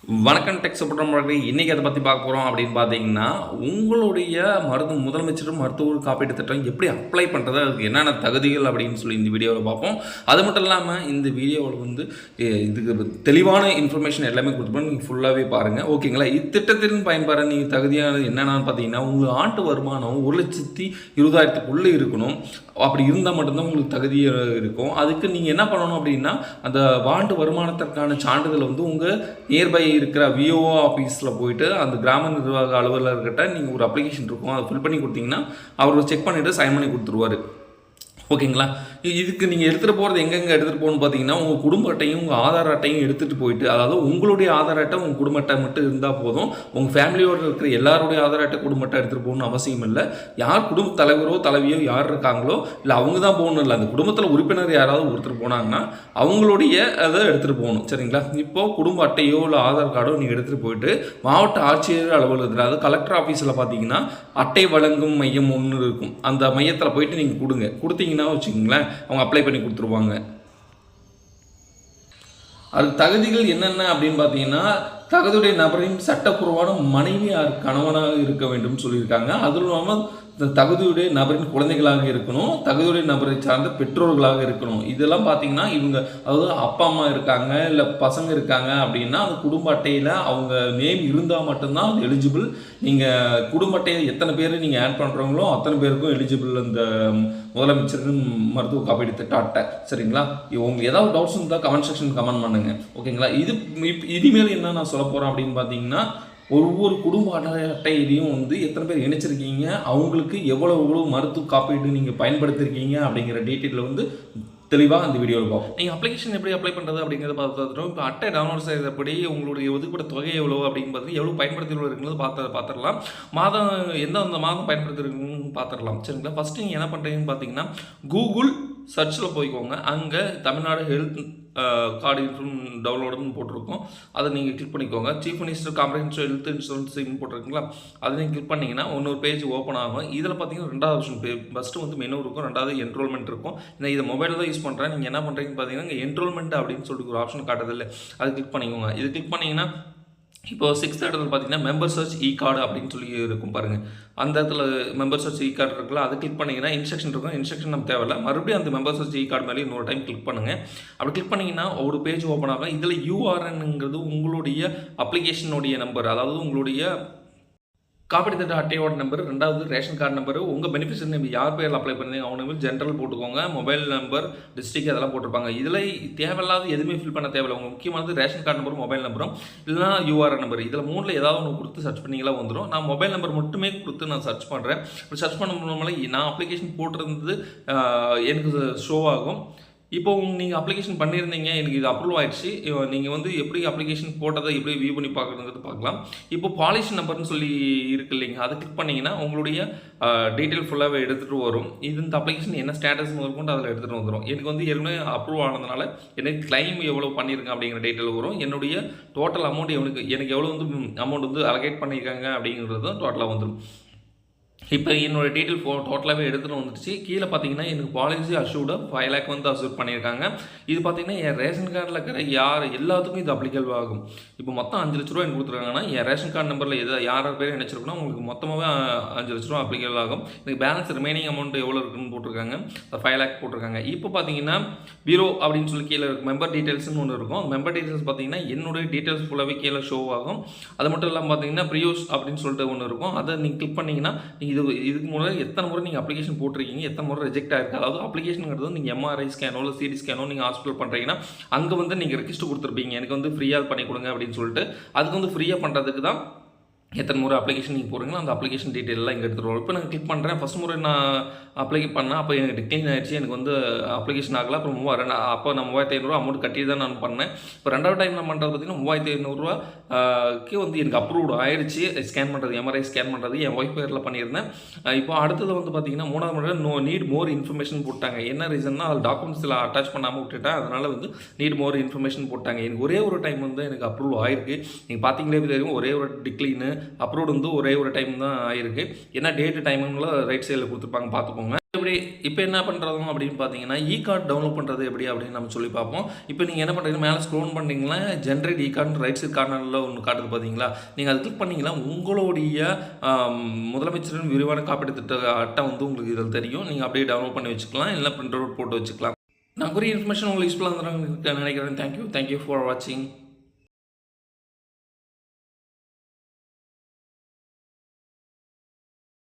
வணக்கம் tech support. இன்றைக்கி அதை பற்றி பார்க்க போகிறோம் அப்படின்னு பார்த்தீங்கன்னா, உங்களுடைய முதலமைச்சர் மருத்துவ காப்பீட்டு திட்டம் எப்படி அப்ளை பண்ணுறது, அதுக்கு என்னென்ன தகுதிகள் அப்படின்னு சொல்லி இந்த வீடியோவில் பார்ப்போம். அது மட்டும் இல்லாமல் இந்த வீடியோவில் இதுக்கு தெளிவான இன்ஃபர்மேஷன் எல்லாமே கொடுத்துப்போம். நீங்கள் ஃபுல்லாகவே பாருங்கள், ஓகேங்களா? இத்திட்டத்தின் பயன்பாடு நீங்கள் தகுதியானது என்னென்னு பார்த்தீங்கன்னா, உங்கள் ஆண்டு வருமானம் 1,20,000 இருக்கணும். அப்படி இருந்தால் மட்டும்தான் உங்களுக்கு தகுதியாக இருக்கும். அதுக்கு நீங்கள் என்ன பண்ணணும் அப்படின்னா, அந்த ஆண்டு வருமானத்திற்கான சான்றிதழ் உங்கள் நியர்பை இருக்கிற விஓஓ ஆஃபீஸில் போயிட்டு அந்த கிராம நிர்வாக அலுவலர்கிட்ட நீங்கள் ஒரு அப்ளிகேஷன் இருக்கும், அதை ஃபில் பண்ணி கொடுத்தீங்கன்னா அவர் செக் பண்ணிவிட்டு சைன் பண்ணி கொடுத்துருவார். ஓகேங்களா? இதுக்கு நீங்கள் எடுத்துகிட்டு போகிறது எங்கெங்கே எடுத்துகிட்டு போகணும்னு பார்த்தீங்கன்னா, உங்கள் குடும்ப அட்டையும் உங்கள் ஆதார் அட்டையும் எடுத்துகிட்டு போயிட்டு, அதாவது உங்களுடைய ஆதார் அட்டை உங்கள் குடும்ப அட்டை மட்டும் இருந்தால் போதும். உங்கள் ஃபேமிலியோடு இருக்கிற எல்லாருடைய ஆதார் அட்டை குடும்ப அட்டை எடுத்துகிட்டு போகணும்னு அவசியம் இல்லை. யார் குடும்ப தலைவரோ தலைவியோ யார் இருக்காங்களோ இல்லை அவங்க தான் போகணும் இல்லை, அந்த குடும்பத்தில் உறுப்பினர் யாராவது ஒருத்தர் போனாங்கன்னா அவங்களுடைய அதை எடுத்துகிட்டு போகணும். சரிங்களா? இப்போது குடும்ப அட்டையோ இல்லை ஆதார் கார்டோ நீங்கள் எடுத்துகிட்டு போயிட்டு மாவட்ட ஆட்சியர் அலுவலகத்தில், அதாவது கலெக்டர் ஆஃபீஸில் பார்த்தீங்கன்னா அட்டை வழங்கும் மையம் ஒன்று இருக்கும். அந்த மையத்தில் போயிட்டு நீங்கள் கொடுத்தீங்கன்னா வச்சுக்கோங்களேன், அவங்க அப்ளை பண்ணி கொடுத்துருவாங்க. அது தகுதிகள் என்னென்ன அப்படின்னு பார்த்தீங்கன்னா, தகுதியுடைய நபரின் சட்டப்பூர்வமான மனைவி கணவனாக இருக்க வேண்டும் சொல்லியிருக்காங்க. அதுவும் இல்லாமல் தகுதியுடைய நபரின் குழந்தைகளாக இருக்கணும், தகுதியுடைய நபரை சார்ந்த பெற்றோர்களாக இருக்கணும். இதெல்லாம் பார்த்தீங்கன்னா இவங்க, அதாவது அப்பா அம்மா இருக்காங்க இல்லை பசங்க இருக்காங்க அப்படின்னா அந்த குடும்ப அட்டையில் அவங்க நேம் இருந்தால் மட்டும்தான் அது எலிஜிபிள். நீங்கள் குடும்ப அட்டையை எத்தனை பேர் நீங்கள் ஆட் பண்ணுறவங்களோ அத்தனை பேருக்கும் எலிஜிபிள் அந்த முதலமைச்சரின் மருத்துவ காப்பீடு திட்ட அட்டை. சரிங்களா? உங்களுக்கு ஏதாவது டவுட்ஸ் இருந்தால் கமெண்ட் செக்ஷன் கமெண்ட் பண்ணுங்கள், ஓகேங்களா? இனிமேல் என்ன நான் சொல்ல போகிறேன் அப்படின்னு பார்த்தீங்கன்னா, ஒவ்வொரு குடும்ப அட்டையிலையும் எத்தனை பேர் இணைச்சிருக்கீங்க, அவங்களுக்கு எவ்வளோ மருத்துவ காப்பீடு நீங்கள் பயன்படுத்திருக்கீங்க அப்படிங்கிற டீட்டெயிலில் தெளிவாக அந்த வீடியோவில் பார்ப்போம். நீங்கள் அப்ளிகேஷன் எப்படி அப்ளை பண்ணுறது அப்படிங்கிறத பார்த்துட்டோம். இப்போ அட்டை டவுன்லோட் செய்தபடி உங்களுடைய ஒதுக்கப்பட்ட தொகை எவ்வளோ அப்படின்னு பார்த்து எவ்வளோ பயன்படுத்தி இருக்குங்கிறது பார்த்துடலாம். எந்தெந்த மாதம் பயன்படுத்திருக்குன்னு பார்த்துடலாம். சரிங்களா? ஃபஸ்ட்டு நீங்கள் என்ன பண்ணுறீங்கன்னு பார்த்தீங்கன்னா, கூகுள் சர்ச்சில் போய்க்கோங்க. அங்கே தமிழ்நாடு ஹெல்த் கார்டு டவுன்லோடுன்னு போட்டிருக்கோம், அதை நீங்கள் கிளிக் பண்ணிக்கோங்க. Chief minister comprehensive health insurance scheme போட்டிருக்கீங்களா, அதை நீங்கள் கிளிக் பண்ணிங்கன்னா இன்னொரு பேஜ் ஓப்பன் ஆகும். இதில் பார்த்தீங்கன்னா ரெண்டாவது ஆப்ஷன், ஃபஸ்ட்டு மெனு இருக்கும், ரெண்டாவது என்ரோல்மெண்ட் இருக்கும். நான் இதை மொபைலில் தான் யூஸ் பண்ணுறேன். நீங்கள் என்ன பண்ணுறீங்கன்னு பார்த்தீங்கன்னா, இங்கே என்ரோல்மெண்ட் அப்படின்னு சொல்லிட்டு ஒரு ஆப்ஷன் காட்டுதில்லை, அது கிளிக் பண்ணிக்கோங்க. இது கிளிக் பண்ணிங்கன்னா இப்போ 6th இடத்துல பார்த்தீங்கன்னா மெம்பர் சர்ச் இ கார்டு அப்படின்னு சொல்லி இருக்கும் பாருங்கள். அந்த இடத்துல மெம்பர் சர்ச் இ கார்டு இருக்குல்ல, அதை கிளிக் பண்ணிங்கன்னா இன்ஸ்ட்ரக்ஷன் இருக்கும். இன்ஸ்ட்ரக்ஷன் நம்ம தேவையில்லை, மறுபடியும் அந்த மெம்பர் சர்ச் இ கார்டு மேலே இன்னொரு டைம் கிளிக் பண்ணுங்கள். அப்படி கிளிக் பண்ணிங்கன்னா ஒரு பேஜ் ஓப்பன் ஆகும். இதில் யூஆர்என்ங்கிறது உங்களுடைய அப்ளிகேஷனுடைய நம்பர், அதாவது உங்களுடைய காப்பீடு திட்ட அட்டையோட நம்பர், ரெண்டாவது ரேஷன் கார்டு நம்பர், உங்கள் பெனிஃபிஷரி நேம் யார் பேரில் அப்ளை பண்ணுறீங்க அவங்க நேம் ஜென்ரல் போட்டுக்கோங்க, மொபைல் நம்பர், டிஸ்ட்ரிக்ட் அதெல்லாம் போட்டிருப்பாங்க. இதில் தேவையில்லாத எதுவுமே ஃபில் பண்ண தேவையில்லை. உங்களுக்கு முக்கியமானது ரேஷன் கார்டு நம்பரும் மொபைல் நம்பரும், இல்லைனா யூஆர்என் நம்பர். இதில் மூணில் ஏதாவது ஒன்று கொடுத்து சர்ச் பண்ணிங்களா வந்துடும். நான் மொபைல் நம்பர் மட்டுமே கொடுத்து நான் சர்ச் பண்ணுறேன். சர்ச் பண்ண மூலமாக நான் அப்ளிகேஷன் போட்டிருந்தது எனக்கு ஷோ ஆகும். இப்போ நீங்கள் அப்ளிகேஷன் பண்ணியிருந்தீங்க, எனக்கு இது அப்ரூவ் ஆகிடுச்சு. நீங்கள் எப்படி அப்ளிகேஷன் போட்டதை எப்படி வியூ பண்ணி பார்க்குறதுங்கிறது பார்க்கலாம். இப்போ பாலிசி நம்பர்னு சொல்லி இருக்கு இல்லைங்க, அதை கிளிக் பண்ணிங்கன்னா உங்களுடைய டீட்டெயில் ஃபுல்லாகவே எடுத்துகிட்டு வரும். இந்த அப்ளிகேஷன் என்ன ஸ்டேட்டஸ் முதற்கொண்டு அதில் எடுத்துகிட்டு வந்துடும். எனக்கு ஏற்கனவே அப்ரூவ் ஆனதுனால எனக்கு கிளைம் எவ்வளோ பண்ணியிருக்கேன் அப்படிங்கிற டீட்டெயில் வரும். என்னுடைய டோட்டல் அமௌண்ட் எனக்கு எவ்வளோ அமௌண்ட் அலகேட் பண்ணியிருக்காங்க அப்படிங்கிறது டோட்டலாக வந்துடும். இப்போ என்னோடய டீட்டெயில் டோட்டலாகவே எடுத்துகிட்டு வந்துடுச்சு. கீழே பார்த்தீங்கன்னா எனக்கு பாலிசி அஷ்யூர்டு 5 lakh அஷ்யூர் பண்ணியிருக்காங்க. இது பார்த்தீங்கன்னா என் ரேஷன் கார்டில் இருக்கிற எல்லாத்துக்கும் இது அப்ளிகபிள் ஆகும். இப்போ மொத்தம் 5 லட்ச ரூபா எனக்கு கொடுத்துருக்காங்கன்னா என் ரேஷன் கார்டு நம்பரில் யார் பேர் நினச்சிருக்கணும் உங்களுக்கு மொத்தமாகவே 5 லட்ச ரூபா அப்ளிகபிள் ஆகும். எனக்கு பேலன்ஸ் ரிமைனிங் அமௌண்ட் எவ்வளோ இருக்குன்னு போட்டிருக்காங்க, 5 lakh போட்டிருக்காங்க. இப்போ பார்த்தீங்கன்னா பீரோ அப்படின்னு சொல்லி கீழே மெம்பர் டீட்டெயில்ஸ்னு ஒன்று இருக்கும். மெம்பர் டீட்டெயில்ஸ் பார்த்தீங்கன்னா என்னுடைய டீட்டெயில்ஸ் ஃபுல்லாகவே கீழே ஷோ ஆகும். அது மட்டும் இல்லாமல் பார்த்தீங்கன்னா ப்ரியூஸ் அப்படின்னு சொல்லிட்டு ஒன்று இருக்கும். அதை நீங்கள் கிளிக் பண்ணிங்கன்னா இதுக்கு முன்னாடி எத்தனை முறை நீங்கள் அப்ளிகேஷன் போட்டிருக்கீங்க, எத்தனை முறை ரிஜெக்ட் ஆகிருக்கு, அதாவது அப்ளிகேஷனுங்கிறது நீங்கள் எம்ஆர்ஐ ஸ்கேனோ இல்லை சிடி ஸ்கேனோ நீங்கள் ஹாஸ்பிட்டல் பண்ணுறீங்கன்னா அங்கே நீங்கள் ரெஜிஸ்டர் கொடுத்துருப்பீங்க, எனக்கு ஃப்ரீயாக பண்ணி கொடுங்க அப்படின்னு சொல்லிட்டு. அதுக்கு ஃப்ரீயாக பண்ணுறதுக்கு தான் எத்தனை முறை அப்ளிகேஷன் நீங்கள் போகிறீங்களோ அந்த அப்ளிகேஷன் டீட்டெயிலாம் இங்கே எடுத்துகிட்டு வரும். இப்போ நான் கிளிக் பண்ணுறேன். ஃபஸ்ட் முறை நான் அப்ளை பண்ணேன், அப்போ எனக்கு டிக்ளைன் ஆகிடுச்சு, எனக்கு அப்ளிகேஷன் ஆகலை. அப்புறம் அப்போ நான் 3500 அமௌண்ட் கட்டி தான் நான் பண்ணேன். இப்போ ரெண்டாவது டைம் நான் பண்ணுறது பார்த்தீங்கன்னா 3500 எனக்கு அப்ரூவ்டு ஆயிடுச்சு. ஸ்கேன் பண்ணுறது, எம்ஆர்ஐ ஸ்கேன் பண்ணுறது என் ஒய்ஃப் பேரில் பண்ணியிருந்தேன். இப்போ அடுத்தது பார்த்தீங்கன்னா 3வது முறை நீட் மோர் இன்ஃபர்மேஷன் போட்டாங்க. என்ன ரீசன்னா அது டாக்குமெண்ட்ஸில் அட்டாச் பண்ணாமல் விட்டுட்டேன், அதனால் நீட் மோர் இன்ஃபர்மேஷன் போட்டாங்க. எனக்கு ஒரே ஒரு டைம் எனக்கு அப்ரூவ் ஆயிருக்கு. நீங்கள் பார்த்தீங்களே தெரியும், ஒரே ஒரு டிக்ளைனு அப்ரூவ்டு ஒரே ஒரு டைம் தான் ஆயிருக்கு. ஏன்னா டேட்டு டைமுங்கள ரைட் சைடில் கொடுத்துருப்பாங்க, பார்த்துக்கோங்க. இப்படி இப்போ என்ன பண்ணுறோம் அப்படின்னு பார்த்தீங்கன்னா, கார்டு டவுன்லோட் பண்ணுறது எப்படி அப்படின்னு நம்ம சொல்லி பார்ப்போம். இப்போ நீங்கள் என்ன பண்ணுறீங்க, மேலே ஸ்க்ரோல் பண்ணிங்கன்னா ஜென்ரேட் கார்டு ரைட் சைட் கார்னரில் ஒன்று காட்டுது பார்த்தீங்களா? நீங்கள் அதை கிளிக் பண்ணிங்கன்னா உங்களுடைய முதலமைச்சரின் விரிவான காப்பீட்டு திட்ட அட்டை வந்து உங்களுக்கு இதில் தெரியும். நீங்கள் அப்படியே டவுன்லோட் பண்ணி வச்சுக்கலாம், இல்லை பிரிண்ட் அவுட் போட்டு வச்சுக்கலாம். நான் கூறிய இன்ஃபர்மேஷன் உங்களுக்கு யூஸ்ஃபுல்லாக இருந்திருக்குன்னு நினைக்கிறேன். தேங்க்யூ ஃபார் வாட்சிங்.